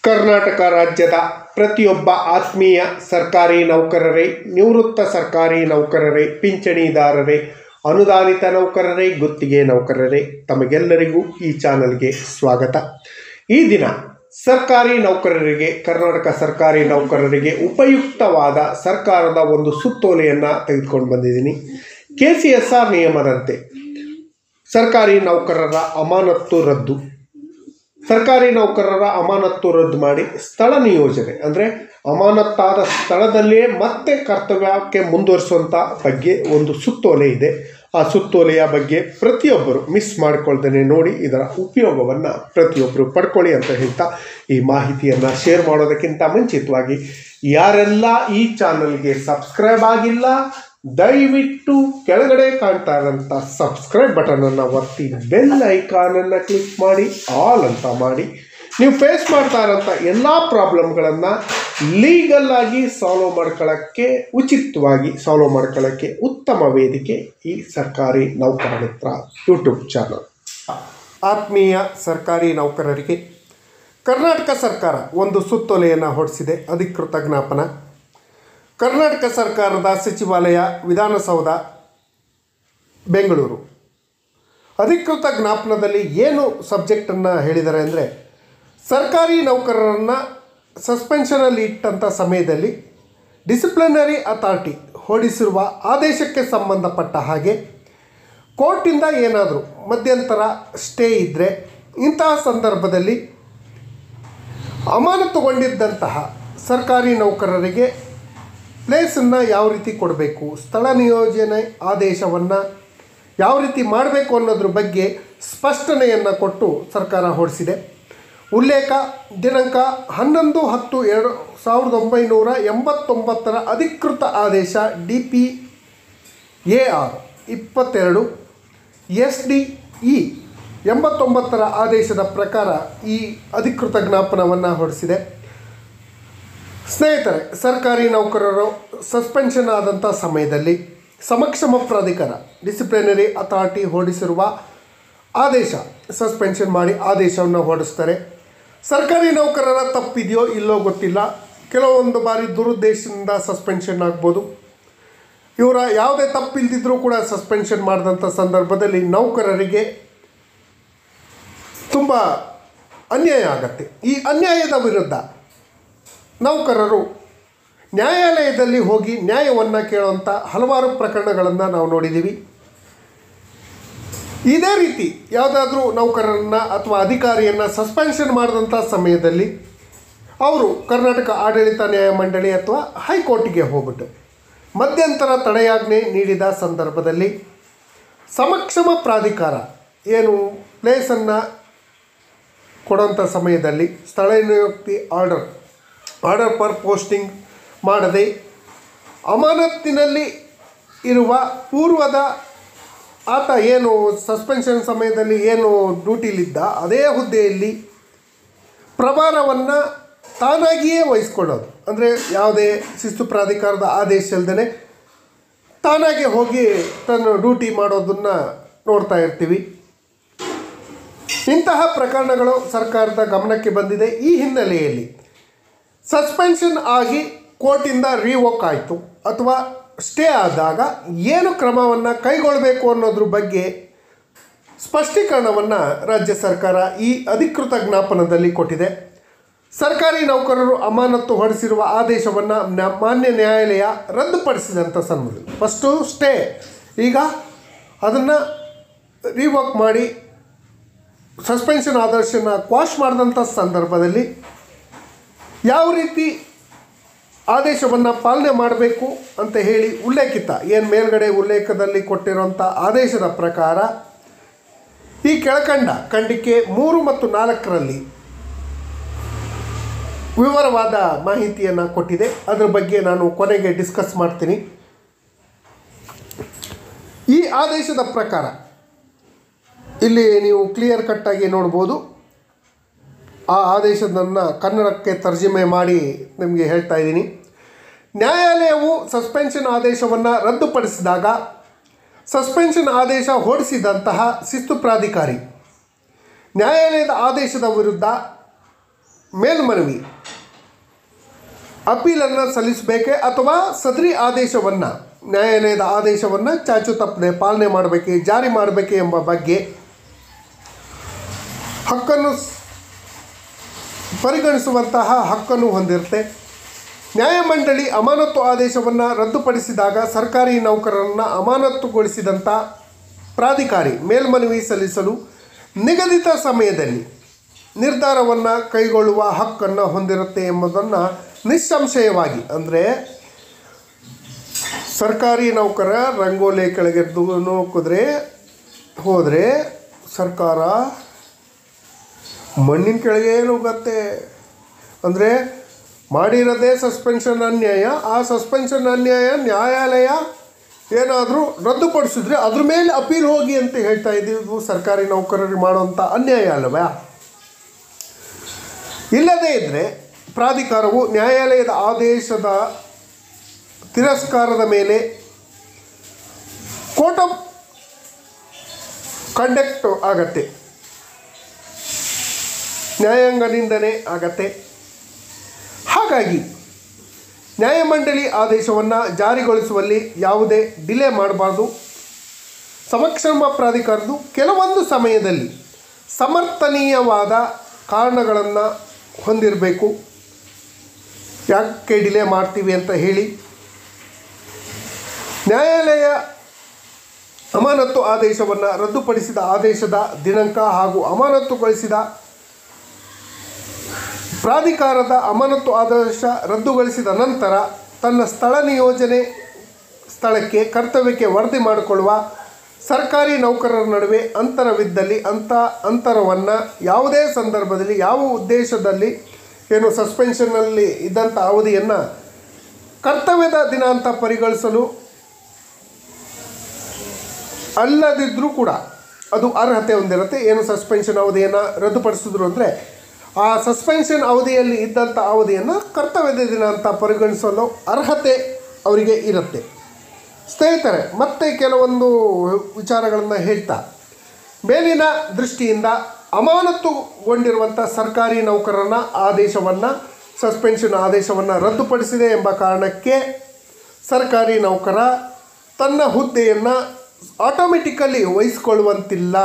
ಕರ್ನಾಟಕ ರಾಜ್ಯದ ಪ್ರತಿಯೊಬ್ಬ ಆತ್ಮೀಯ ಸರ್ಕಾರಿ ನೌಕರರೇ, ನಿವೃತ್ತ ಸರ್ಕಾರಿ ನೌಕರರೇ, ಪಿಂಚಣಿದಾರರೇ, ಅನುದಾನಿತ ನೌಕರರೇ, ಗುತ್ತಿಗೆ ನೌಕರರೇ, ತಮಗೆಲ್ಲರಿಗೂ ಈ ಚಾನಲ್ಗೆ ಸ್ವಾಗತ. ಈ ದಿನ ಸರ್ಕಾರಿ ನೌಕರರಿಗೆ, ಕರ್ನಾಟಕ ಸರ್ಕಾರಿ ನೌಕರರಿಗೆ ಉಪಯುಕ್ತವಾದ ಸರ್ಕಾರದ ಒಂದು ಸುತ್ತೋಲೆಯನ್ನು ತೆಗೆದುಕೊಂಡು ಬಂದಿದ್ದೀನಿ. KCSR ನಿಯಮದಂತೆ ಸರ್ಕಾರಿ ನೌಕರರ ಅಮಾನತ್ತು ರದ್ದು. ಸರ್ಕಾರಿ ನೌಕರರ ಅಮಾನತ್ತು ರದ್ದು ಮಾಡಿ ಸ್ಥಳ ನಿಯೋಜನೆ ಅಂದರೆ ಅಮಾನತ್ತಾದ ಸ್ಥಳದಲ್ಲಿಯೇ ಮತ್ತೆ ಕರ್ತವ್ಯಕ್ಕೆ ಮುಂದುವರಿಸುವಂಥ ಬಗ್ಗೆ ಒಂದು ಸುತ್ತೋಲೆ ಇದೆ. ಆ ಸುತ್ತೋಲೆಯ ಬಗ್ಗೆ ಪ್ರತಿಯೊಬ್ಬರು ಮಿಸ್ ಮಾಡಿಕೊಳ್ದೇನೆ ನೋಡಿ ಇದರ ಉಪಯೋಗವನ್ನು ಪ್ರತಿಯೊಬ್ಬರು ಪಡ್ಕೊಳ್ಳಿ ಅಂತ ಹೇಳ್ತಾ ಈ ಮಾಹಿತಿಯನ್ನು ಶೇರ್ ಮಾಡೋದಕ್ಕಿಂತ ಮುಂಚಿತವಾಗಿ ಯಾರೆಲ್ಲ ಈ ಚಾನಲ್ಗೆ ಸಬ್ಸ್ಕ್ರೈಬ್ ಆಗಿಲ್ಲ, ದಯವಿಟ್ಟು ಕೆಳಗಡೆ ಕಾಣ್ತಾ ಇರೋಂಥ ಸಬ್ಸ್ಕ್ರೈಬ್ ಬಟನನ್ನು ಒತ್ತಿ ಬೆಲ್ ಐಕಾನನ್ನು ಕ್ಲಿಕ್ ಮಾಡಿ ಆಲ್ ಅಂತ ಮಾಡಿ. ನೀವು ಫೇಸ್ ಮಾಡ್ತಾ ಇರೋಂಥ ಎಲ್ಲ ಪ್ರಾಬ್ಲಮ್ಗಳನ್ನು ಲೀಗಲ್ಲಾಗಿ ಸಾಲ್ವ್ ಮಾಡ್ಕೊಳ್ಳೋಕ್ಕೆ, ಉಚಿತವಾಗಿ ಸಾಲ್ವ್ ಮಾಡ್ಕೊಳ್ಳೋಕ್ಕೆ ಉತ್ತಮ ವೇದಿಕೆ ಈ ಸರ್ಕಾರಿ ನೌಕರ ಮಿತ್ರ ಯೂಟ್ಯೂಬ್ ಚಾನಲ್. ಆತ್ಮೀಯ ಸರ್ಕಾರಿ ನೌಕರರಿಗೆ ಕರ್ನಾಟಕ ಸರ್ಕಾರ ಒಂದು ಸುತ್ತೋಲೆಯನ್ನು ಹೊರಡಿಸಿದೆ. ಅಧಿಕೃತ ಜ್ಞಾಪನ. ಕರ್ನಾಟಕ ಸರ್ಕಾರದ ಸಚಿವಾಲಯ, ವಿಧಾನಸೌಧ, ಬೆಂಗಳೂರು. ಅಧಿಕೃತ ಜ್ಞಾಪನದಲ್ಲಿ ಏನು ಸಬ್ಜೆಕ್ಟನ್ನು ಹೇಳಿದ್ದಾರೆ ಅಂದರೆ, ಸರ್ಕಾರಿ ನೌಕರರನ್ನು ಸಸ್ಪೆನ್ಷನಲ್ಲಿ ಇಟ್ಟಂಥ ಸಮಯದಲ್ಲಿ ಡಿಸಿಪ್ಲಿನರಿ ಅಥಾರಿಟಿ ಹೊರಡಿಸಿರುವ ಆದೇಶಕ್ಕೆ ಸಂಬಂಧಪಟ್ಟ ಹಾಗೆ ಕೋರ್ಟಿಂದ ಏನಾದರೂ ಮಧ್ಯಂತರ ಸ್ಟೇ ಇದ್ದರೆ ಇಂತಹ ಸಂದರ್ಭದಲ್ಲಿ ಅಮಾನತುಗೊಂಡಿದ್ದಂತಹ ಸರ್ಕಾರಿ ನೌಕರರಿಗೆ ಪ್ಲೇಸನ್ನು ಯಾವ ರೀತಿ ಕೊಡಬೇಕು, ಸ್ಥಳ ನಿಯೋಜನೆ ಆದೇಶವನ್ನು ಯಾವ ರೀತಿ ಮಾಡಬೇಕು ಅನ್ನೋದ್ರ ಬಗ್ಗೆ ಸ್ಪಷ್ಟನೆಯನ್ನು ಕೊಟ್ಟು ಸರ್ಕಾರ ಹೊರಡಿಸಿದೆ. ಉಲ್ಲೇಖ ದಿನಾಂಕ 11/10/1989 ಅಧಿಕೃತ ಆದೇಶ DPAR 22 SDE 89 ಆದೇಶದ ಪ್ರಕಾರ ಈ ಅಧಿಕೃತ ಜ್ಞಾಪನವನ್ನು ಹೊರಡಿಸಿದೆ. ಸ್ನೇಹಿತರೆ, ಸರ್ಕಾರಿ ನೌಕರರು ಸಸ್ಪೆನ್ಷನ್ ಆದಂಥ ಸಮಯದಲ್ಲಿ ಸಮಕ್ಷಮ ಪ್ರಾಧಿಕಾರ, ಡಿಸಿಪ್ಲಿನರಿ ಅಥಾರಿಟಿ ಹೊರಡಿಸಿರುವ ಆದೇಶ ಸಸ್ಪೆನ್ಷನ್ ಮಾಡಿ ಆದೇಶವನ್ನು ಹೊರಡಿಸ್ತಾರೆ. ಸರ್ಕಾರಿ ನೌಕರರ ತಪ್ಪಿದೆಯೋ ಇಲ್ಲೋ ಗೊತ್ತಿಲ್ಲ. ಕೆಲವೊಂದು ಬಾರಿ ದುರುದ್ದೇಶದಿಂದ ಸಸ್ಪೆನ್ಷನ್ ಆಗ್ಬೋದು. ಇವರ ಯಾವುದೇ ತಪ್ಪಿಲ್ದಿದ್ರೂ ಕೂಡ ಸಸ್ಪೆನ್ಷನ್ ಮಾಡಿದಂಥ ಸಂದರ್ಭದಲ್ಲಿ ನೌಕರರಿಗೆ ತುಂಬ ಅನ್ಯಾಯ ಆಗತ್ತೆ. ಈ ಅನ್ಯಾಯದ ವಿರುದ್ಧ ನೌಕರರು ನ್ಯಾಯಾಲಯದಲ್ಲಿ ಹೋಗಿ ನ್ಯಾಯವನ್ನು ಕೇಳುವಂಥ ಹಲವಾರು ಪ್ರಕರಣಗಳನ್ನು ನಾವು ನೋಡಿದ್ದೀವಿ. ಇದೇ ರೀತಿ ಯಾವುದಾದ್ರೂ ನೌಕರರನ್ನು ಅಥವಾ ಅಧಿಕಾರಿಯನ್ನು ಸಸ್ಪೆನ್ಷನ್ ಮಾಡಿದಂಥ ಸಮಯದಲ್ಲಿ ಅವರು ಕರ್ನಾಟಕ ಆಡಳಿತ ನ್ಯಾಯಮಂಡಳಿ ಅಥವಾ ಹೈಕೋರ್ಟಿಗೆ ಹೋಗ್ಬಿಟ್ಟು ಮಧ್ಯಂತರ ತಡೆಯಾಜ್ಞೆ ನೀಡಿದ ಸಂದರ್ಭದಲ್ಲಿ ಸಮಕ್ಷಮ ಪ್ರಾಧಿಕಾರ ಏನು ಪ್ಲೇಸನ್ನು ಕೊಡೋಂಥ ಸಮಯದಲ್ಲಿ ಸ್ಥಳ ನಿಯುಕ್ತಿ ಆರ್ಡರ್ ಪರ್ ಪೋಸ್ಟಿಂಗ್ ಮಾಡದೆ ಅಮಾನತ್ತಿನಲ್ಲಿ ಇರುವ ಪೂರ್ವದ ಆತ ಏನು ಸಸ್ಪೆನ್ಷನ್ ಸಮಯದಲ್ಲಿ ಏನು ಡ್ಯೂಟಿಲಿದ್ದ ಅದೇ ಹುದ್ದೆಯಲ್ಲಿ ಪ್ರಭಾರವನ್ನು ತಾನಾಗಿಯೇ ವಹಿಸ್ಕೊಳ್ಳೋದು. ಅಂದರೆ ಯಾವುದೇ ಶಿಸ್ತು ಪ್ರಾಧಿಕಾರದ ಆದೇಶ ಇಲ್ಲದೇ ತಾನಾಗೆ ಹೋಗಿ ತನ್ನ ಡ್ಯೂಟಿ ಮಾಡೋದನ್ನು ನೋಡ್ತಾ ಇರ್ತೀವಿ. ಇಂತಹ ಪ್ರಕರಣಗಳು ಸರ್ಕಾರದ ಗಮನಕ್ಕೆ ಬಂದಿದೆ. ಈ ಹಿನ್ನೆಲೆಯಲ್ಲಿ ಸಸ್ಪೆನ್ಷನ್ ಆಗಿ ಕೋರ್ಟಿಂದ ರಿವೋಕ್ ಆಯಿತು ಅಥವಾ ಸ್ಟೇ ಆದಾಗ ಏನು ಕ್ರಮವನ್ನು ಕೈಗೊಳ್ಳಬೇಕು ಅನ್ನೋದ್ರ ಬಗ್ಗೆ ಸ್ಪಷ್ಟೀಕರಣವನ್ನು ರಾಜ್ಯ ಸರ್ಕಾರ ಈ ಅಧಿಕೃತ ಜ್ಞಾಪನದಲ್ಲಿ ಕೊಟ್ಟಿದೆ. ಸರ್ಕಾರಿ ನೌಕರರು ಅಮಾನತ್ತು ಹೊರಡಿಸಿರುವ ಆದೇಶವನ್ನು ಮಾನ್ಯ ನ್ಯಾಯಾಲಯ ರದ್ದುಪಡಿಸಿದಂಥ ಸಂದರ್ಭದಲ್ಲಿ ಫಸ್ಟು ಸ್ಟೇ, ಈಗ ಅದನ್ನು ರಿವೋಕ್ ಮಾಡಿ ಸಸ್ಪೆನ್ಷನ್ ಆದೇಶನ ಕ್ವಾಶ್ ಮಾಡಿದಂಥ ಸಂದರ್ಭದಲ್ಲಿ ಯಾವ ರೀತಿ ಆದೇಶವನ್ನು ಪಾಲನೆ ಮಾಡಬೇಕು ಅಂತ ಹೇಳಿ ಉಲ್ಲೇಖಿತ ಏನು ಮೇಲ್ಗಡೆ ಉಲ್ಲೇಖದಲ್ಲಿ ಕೊಟ್ಟಿರುವಂಥ ಆದೇಶದ ಪ್ರಕಾರ ಈ ಕೆಳಕಂಡ ಖಂಡಿಕೆ 3 ಮತ್ತು 4ರಲ್ಲಿ ವಿವರವಾದ ಮಾಹಿತಿಯನ್ನು ಕೊಟ್ಟಿದೆ. ಅದರ ಬಗ್ಗೆ ನಾನು ಕೊನೆಗೆ ಡಿಸ್ಕಸ್ ಮಾಡ್ತೀನಿ. ಈ ಆದೇಶದ ಪ್ರಕಾರ ಇಲ್ಲಿ ನೀವು ಕ್ಲಿಯರ್ ಕಟ್ಟಾಗಿ ನೋಡ್ಬೋದು. ಆ ಆದೇಶವನ್ನು ಕನ್ನಡಕ್ಕೆ ತರ್ಜುಮೆ ಮಾಡಿ ನಿಮಗೆ ಹೇಳ್ತಾ ಇದ್ದೀನಿ. ನ್ಯಾಯಾಲಯವು ಸಸ್ಪೆನ್ಷನ್ ಆದೇಶವನ್ನು ರದ್ದುಪಡಿಸಿದಾಗ ಸಸ್ಪೆನ್ಷನ್ ಆದೇಶ ಹೊರಡಿಸಿದಂತಹ ಶಿಸ್ತು ಪ್ರಾಧಿಕಾರಿ ನ್ಯಾಯಾಲಯದ ಆದೇಶದ ವಿರುದ್ಧ ಮೇಲ್ಮನವಿ ಅಪೀಲನ್ನು ಸಲ್ಲಿಸಬೇಕೆ ಅಥವಾ ಸದರಿ ಆದೇಶವನ್ನು ನ್ಯಾಯಾಲಯದ ಆದೇಶವನ್ನು ಚಾಚು ತಪ್ಪದೆ ಪಾಲನೆ ಮಾಡಬೇಕೆ ಜಾರಿ ಮಾಡಬೇಕೆ ಎಂಬ ಬಗ್ಗೆ ಹಕ್ಕನ್ನು ಪರಿಗಣಿಸುವಂತಹ ಹಕ್ಕನ್ನು ಹೊಂದಿರುತ್ತೆ. ನ್ಯಾಯಮಂಡಳಿ ಅಮಾನತು ಆದೇಶವನ್ನು ರದ್ದುಪಡಿಸಿದಾಗ ಸರ್ಕಾರಿ ನೌಕರರನ್ನು ಅಮಾನತುಗೊಳಿಸಿದಂಥ ಪ್ರಾಧಿಕಾರಿ ಮೇಲ್ಮನವಿ ಸಲ್ಲಿಸಲು ನಿಗದಿತ ಸಮಯದಲ್ಲಿ ನಿರ್ಧಾರವನ್ನು ಕೈಗೊಳ್ಳುವ ಹಕ್ಕನ್ನು ಹೊಂದಿರುತ್ತೆ ಎಂಬುದನ್ನು ನಿಸ್ಸಂಶಯವಾಗಿ, ಅಂದರೆ ಸರ್ಕಾರಿ ನೌಕರ ರಂಗೋಲಿ ಕೆಳಗೆದ್ದು ಕುದುರೆ ಹೋದರೆ ಸರ್ಕಾರ ಮಣ್ಣಿನ ಕೆಳಗೆ ನುಗ್ಗತ್ತೆ. ಅಂದರೆ ಮಾಡಿರೋದೇ ಸಸ್ಪೆನ್ಷನ್ ಅನ್ಯಾಯ. ಆ ಸಸ್ಪೆನ್ಷನ್ ಅನ್ಯಾಯ ನ್ಯಾಯಾಲಯ ಏನಾದರೂ ರದ್ದುಪಡಿಸಿದ್ರೆ ಅದ್ರ ಮೇಲೆ ಅಪೀಲ್ ಹೋಗಿ ಅಂತ ಹೇಳ್ತಾ ಇದ್ದೀವಿ. ಸರ್ಕಾರಿ ನೌಕರರಿಗೆ ಮಾಡುವಂಥ ಅನ್ಯಾಯ ಅಲ್ಲವೇ? ಇಲ್ಲದೇ ಇದ್ದರೆ ಪ್ರಾಧಿಕಾರವು ನ್ಯಾಯಾಲಯದ ಆದೇಶದ ತಿರಸ್ಕಾರದ ಮೇಲೆ ಕೋರ್ಟ್ ಆಫ್ ಕಂಡಕ್ಟ್ ಆಗತ್ತೆ, ನ್ಯಾಯಾಂಗ ನಿಂದನೆ ಆಗತ್ತೆ. ಹಾಗಾಗಿ ನ್ಯಾಯಮಂಡಳಿ ಆದೇಶವನ್ನು ಜಾರಿಗೊಳಿಸುವಲ್ಲಿ ಯಾವುದೇ ಡಿಲೇ ಮಾಡಬಾರ್ದು. ಸಮಕ್ಷಮ ಪ್ರಾಧಿಕಾರದ್ದು ಕೆಲವೊಂದು ಸಮಯದಲ್ಲಿ ಸಮರ್ಥನೀಯವಾದ ಕಾರಣಗಳನ್ನು ಹೊಂದಿರಬೇಕು. ಯಾಕೆ ಡಿಲೇ ಮಾಡ್ತೀವಿ ಅಂತ ಹೇಳಿ ನ್ಯಾಯಾಲಯ ಅಮಾನತು ಆದೇಶವನ್ನು ರದ್ದುಪಡಿಸಿದ ಆದೇಶದ ದಿನಾಂಕ ಹಾಗೂ ಅಮಾನತುಗೊಳಿಸಿದ ಪ್ರಾಧಿಕಾರದ ಅಮಾನತು ಆದೇಶ ರದ್ದುಗೊಳಿಸಿದ ನಂತರ ತನ್ನ ಸ್ಥಳ ನಿಯೋಜನೆ ಸ್ಥಳಕ್ಕೆ ಕರ್ತವ್ಯಕ್ಕೆ ವರದಿ ಮಾಡಿಕೊಳ್ಳುವ ಸರ್ಕಾರಿ ನೌಕರರ ನಡುವೆ ಅಂತರವಿದ್ದಲ್ಲಿ ಅಂತರವನ್ನು ಯಾವುದೇ ಸಂದರ್ಭದಲ್ಲಿ ಯಾವ ಉದ್ದೇಶದಲ್ಲಿ ಏನು ಸಸ್ಪೆನ್ಷನ್ನಲ್ಲಿ ಇದ್ದಂಥ ಅವಧಿಯನ್ನು ಕರ್ತವ್ಯದ ದಿನ ಅಂತ ಪರಿಗಣಿಸಲು ಅಲ್ಲದಿದ್ದರೂ ಕೂಡ ಅದು ಅರ್ಹತೆ ಹೊಂದಿರುತ್ತೆ. ಏನು ಸಸ್ಪೆನ್ಷನ್ ಅವಧಿಯನ್ನು ರದ್ದುಪಡಿಸಿದ್ರು ಅಂದರೆ ಆ ಸಸ್ಪೆನ್ಷನ್ ಅವಧಿಯಲ್ಲಿ ಇದ್ದಂಥ ಅವಧಿಯನ್ನು ಕರ್ತವ್ಯದ ದಿನ ಅಂತ ಪರಿಗಣಿಸಲು ಅರ್ಹತೆ ಅವರಿಗೆ ಇರುತ್ತೆ. ಸ್ನೇಹಿತರೆ, ಮತ್ತೆ ಕೆಲವೊಂದು ವಿಚಾರಗಳನ್ನು ಹೇಳ್ತಾ, ಮೇಲಿನ ದೃಷ್ಟಿಯಿಂದ ಅಮಾನತುಗೊಂಡಿರುವಂಥ ಸರ್ಕಾರಿ ನೌಕರನ ಆದೇಶವನ್ನು ಸಸ್ಪೆನ್ಷನ್ ಆದೇಶವನ್ನು ರದ್ದುಪಡಿಸಿದೆ ಎಂಬ ಕಾರಣಕ್ಕೆ ಸರ್ಕಾರಿ ನೌಕರ ತನ್ನ ಹುದ್ದೆಯನ್ನು ಆಟೋಮೆಟಿಕಲಿ ವಹಿಸಿಕೊಳ್ಳುವಂತಿಲ್ಲ.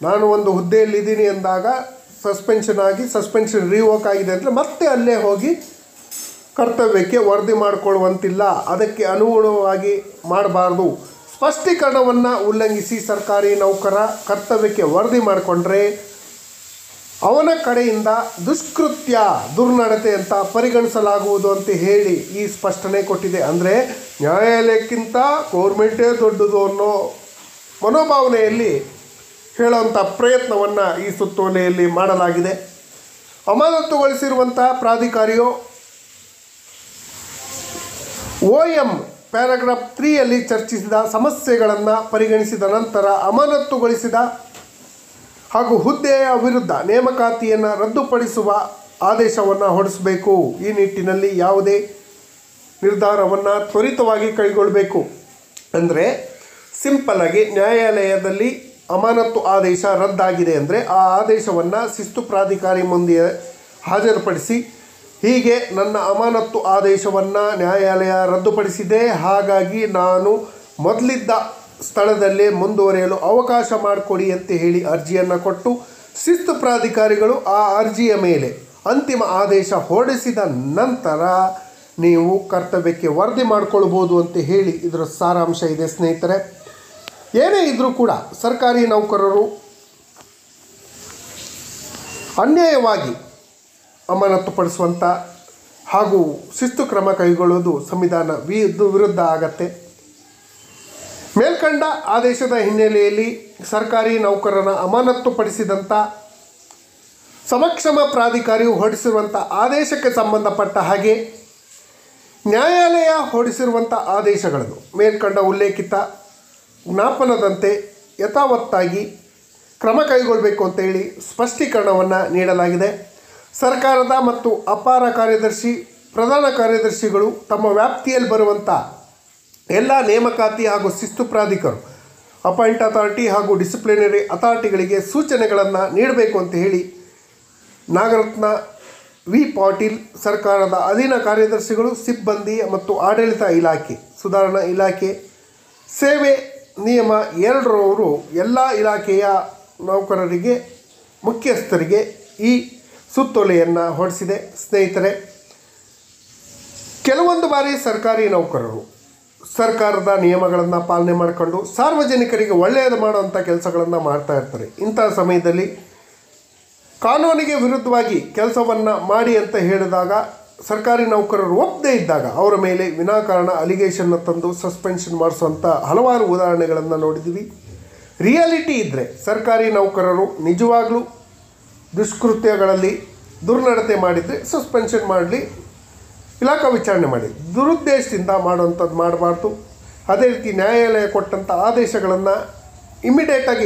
ನಾನು ಒಂದು ಹುದ್ದೆಯಲ್ಲಿದ್ದೀನಿ ಎಂದಾಗ ಸಸ್ಪೆನ್ಷನ್ ರಿವೋಕ್ ಆಗಿದೆ ಅಂದರೆ ಮತ್ತೆ ಅಲ್ಲೇ ಹೋಗಿ ಕರ್ತವ್ಯಕ್ಕೆ ವರದಿ ಮಾಡಿಕೊಳ್ಳುವಂತಿಲ್ಲ. ಅದಕ್ಕೆ ಅನುಗುಣವಾಗಿ ಮಾಡಬಾರ್ದು. ಸ್ಪಷ್ಟೀಕರಣವನ್ನು ಉಲ್ಲಂಘಿಸಿ ಸರ್ಕಾರಿ ನೌಕರ ಕರ್ತವ್ಯಕ್ಕೆ ವರದಿ ಮಾಡಿಕೊಂಡ್ರೆ ಅವನ ಕಡೆಯಿಂದ ದುರ್ನಡತೆ ಅಂತ ಪರಿಗಣಿಸಲಾಗುವುದು ಅಂತ ಹೇಳಿ ಈ ಸ್ಪಷ್ಟನೆ ಕೊಟ್ಟಿದೆ. ಅಂದರೆ ನ್ಯಾಯಾಲಯಕ್ಕಿಂತ ಗೌರ್ಮೆಂಟೇ ದೊಡ್ಡದು ಅನ್ನೋ ಮನೋಭಾವನೆಯಲ್ಲಿ ಹೇಳುವಂಥ ಪ್ರಯತ್ನವನ್ನು ಈ ಸುತ್ತೋಲೆಯಲ್ಲಿ ಮಾಡಲಾಗಿದೆ. ಅಮಾನತುಗೊಳಿಸಿರುವಂಥ ಪ್ರಾಧಿಕಾರಿಯು OM ಪ್ಯಾರಾಗ್ರಾಫ್ 3ಯಲ್ಲಿ ಚರ್ಚಿಸಿದ ಸಮಸ್ಯೆಗಳನ್ನು ಪರಿಗಣಿಸಿದ ನಂತರ ಅಮಾನತುಗೊಳಿಸಿದ ಹಾಗೂ ಹುದ್ದೆಯ ವಿರುದ್ಧ ನೇಮಕಾತಿಯನ್ನು ರದ್ದುಪಡಿಸುವ ಆದೇಶವನ್ನು ಹೊರಡಿಸಬೇಕು. ಈ ನಿಟ್ಟಿನಲ್ಲಿ ಯಾವುದೇ ನಿರ್ಧಾರವನ್ನು ತ್ವರಿತವಾಗಿ ಕೈಗೊಳ್ಳಬೇಕು. ಅಂದರೆ ಸಿಂಪಲ್ಲಾಗಿ ನ್ಯಾಯಾಲಯದಲ್ಲಿ ಅಮಾನತು ಆದೇಶ ರದ್ದಾಗಿದೆ ಅಂದರೆ ಆ ಆದೇಶವನ್ನು ಶಿಸ್ತು ಪ್ರಾಧಿಕಾರಿ ಮುಂದೆ ಹಾಜರುಪಡಿಸಿ, ಹೀಗೆ ನನ್ನ ಅಮಾನತು ಆದೇಶವನ್ನು ನ್ಯಾಯಾಲಯ ರದ್ದುಪಡಿಸಿದೆ, ಹಾಗಾಗಿ ನಾನು ಮೊದಲಿದ್ದ ಸ್ಥಳದಲ್ಲೇ ಮುಂದುವರಿಯಲು ಅವಕಾಶ ಮಾಡಿಕೊಡಿ ಅಂತ ಹೇಳಿ ಅರ್ಜಿಯನ್ನು ಕೊಟ್ಟು ಶಿಸ್ತು ಪ್ರಾಧಿಕಾರಿಗಳು ಆ ಅರ್ಜಿಯ ಮೇಲೆ ಅಂತಿಮ ಆದೇಶ ಹೊರಡಿಸಿದ ನಂತರ ನೀವು ಕರ್ತವ್ಯಕ್ಕೆ ವರದಿ ಮಾಡಿಕೊಳ್ಬೋದು ಅಂತ ಹೇಳಿ ಇದರ ಸಾರಾಂಶ ಇದೆ. ಸ್ನೇಹಿತರೆ, ಏನೇ ಇದ್ದರೂ ಕೂಡ ಸರ್ಕಾರಿ ನೌಕರರು ಅನ್ಯಾಯವಾಗಿ ಅಮಾನತುಪಡಿಸುವಂಥ ಹಾಗೂ ಶಿಸ್ತು ಕ್ರಮ ಕೈಗೊಳ್ಳುವುದು ಸಂವಿಧಾನ ವಿರುದ್ಧ ಆಗತ್ತೆ. ಮೇಲ್ಕಂಡ ಆದೇಶದ ಹಿನ್ನೆಲೆಯಲ್ಲಿ ಸರ್ಕಾರಿ ನೌಕರನ ಅಮಾನತುಪಡಿಸಿದಂಥ ಸಮಕ್ಷಮ ಪ್ರಾಧಿಕಾರಿಯು ಹೊರಡಿಸಿರುವಂಥ ಆದೇಶಕ್ಕೆ ಸಂಬಂಧಪಟ್ಟ ಹಾಗೆ ನ್ಯಾಯಾಲಯ ಹೊರಡಿಸಿರುವಂಥ ಆದೇಶಗಳನ್ನು ಮೇಲ್ಕಂಡ ಉಲ್ಲೇಖಿತ ಜ್ಞಾಪನದಂತೆ ಯಥಾವತ್ತಾಗಿ ಕ್ರಮ ಕೈಗೊಳ್ಳಬೇಕು ಅಂತ ಹೇಳಿ ಸ್ಪಷ್ಟೀಕರಣವನ್ನು ನೀಡಲಾಗಿದೆ. ಸರ್ಕಾರದ ಮತ್ತು ಅಪಾರ ಕಾರ್ಯದರ್ಶಿ, ಪ್ರಧಾನ ಕಾರ್ಯದರ್ಶಿಗಳು ತಮ್ಮ ವ್ಯಾಪ್ತಿಯಲ್ಲಿ ಬರುವಂಥ ಎಲ್ಲ ನೇಮಕಾತಿ ಹಾಗೂ ಶಿಸ್ತು ಪ್ರಾಧಿಕಾರರು, ಅಪಾಯಿಂಟ್ ಅಥಾರಿಟಿ ಹಾಗೂ ಡಿಸಿಪ್ಲಿನರಿ ಅಥಾರಿಟಿಗಳಿಗೆ ಸೂಚನೆಗಳನ್ನು ನೀಡಬೇಕು ಅಂತ ಹೇಳಿ ನಾಗರತ್ನ ವಿ ಪಾಟೀಲ್ ಸರ್ಕಾರದ ಅಧೀನ ಕಾರ್ಯದರ್ಶಿಗಳು, ಸಿಬ್ಬಂದಿ ಮತ್ತು ಆಡಳಿತ ಇಲಾಖೆ ಸುಧಾರಣಾ ಇಲಾಖೆ ಸೇವೆ ನಿಯಮ 2 ಎಲ್ಲ ಇಲಾಖೆಯ ನೌಕರರಿಗೆ ಮುಖ್ಯಸ್ಥರಿಗೆ ಈ ಸುತ್ತೋಲೆಯನ್ನು ಹೊರಡಿಸಿದೆ. ಸ್ನೇಹಿತರೆ, ಕೆಲವೊಂದು ಬಾರಿ ಸರ್ಕಾರಿ ನೌಕರರು ಸರ್ಕಾರದ ನಿಯಮಗಳನ್ನು ಪಾಲನೆ ಮಾಡಿಕೊಂಡು ಸಾರ್ವಜನಿಕರಿಗೆ ಒಳ್ಳೆಯದು ಮಾಡುವಂಥ ಕೆಲಸಗಳನ್ನು ಮಾಡ್ತಾ ಇರ್ತಾರೆ. ಇಂಥ ಸಮಯದಲ್ಲಿ ಕಾನೂನಿಗೆ ವಿರುದ್ಧವಾಗಿ ಕೆಲಸವನ್ನು ಮಾಡಿ ಅಂತ ಹೇಳಿದಾಗ ಸರ್ಕಾರಿ ನೌಕರರು ಒಪ್ಪದೇ ಇದ್ದಾಗ ಅವರ ಮೇಲೆ ವಿನಾಕಾರಣ ಅಲಿಗೇಷನ್ನ ತಂದು ಸಸ್ಪೆನ್ಷನ್ ಮಾಡಿಸುವಂಥ ಹಲವಾರು ಉದಾಹರಣೆಗಳನ್ನು ನೋಡಿದ್ದೀವಿ. ರಿಯಾಲಿಟಿ ಇದ್ದರೆ ಸರ್ಕಾರಿ ನೌಕರರು ನಿಜವಾಗ್ಲೂ ದುಷ್ಕೃತ್ಯಗಳಲ್ಲಿ ದುರ್ನಡತೆ ಮಾಡಿದರೆ ಸಸ್ಪೆನ್ಷನ್ ಮಾಡಲಿ, ಇಲಾಖಾ ವಿಚಾರಣೆ ಮಾಡಿ. ದುರುದ್ದೇಶದಿಂದ ಮಾಡುವಂಥದ್ದು ಮಾಡಬಾರ್ದು. ಅದೇ ರೀತಿ ನ್ಯಾಯಾಲಯ ಕೊಟ್ಟಂಥ ಆದೇಶಗಳನ್ನು ಇಮಿಡಿಯೇಟಾಗಿ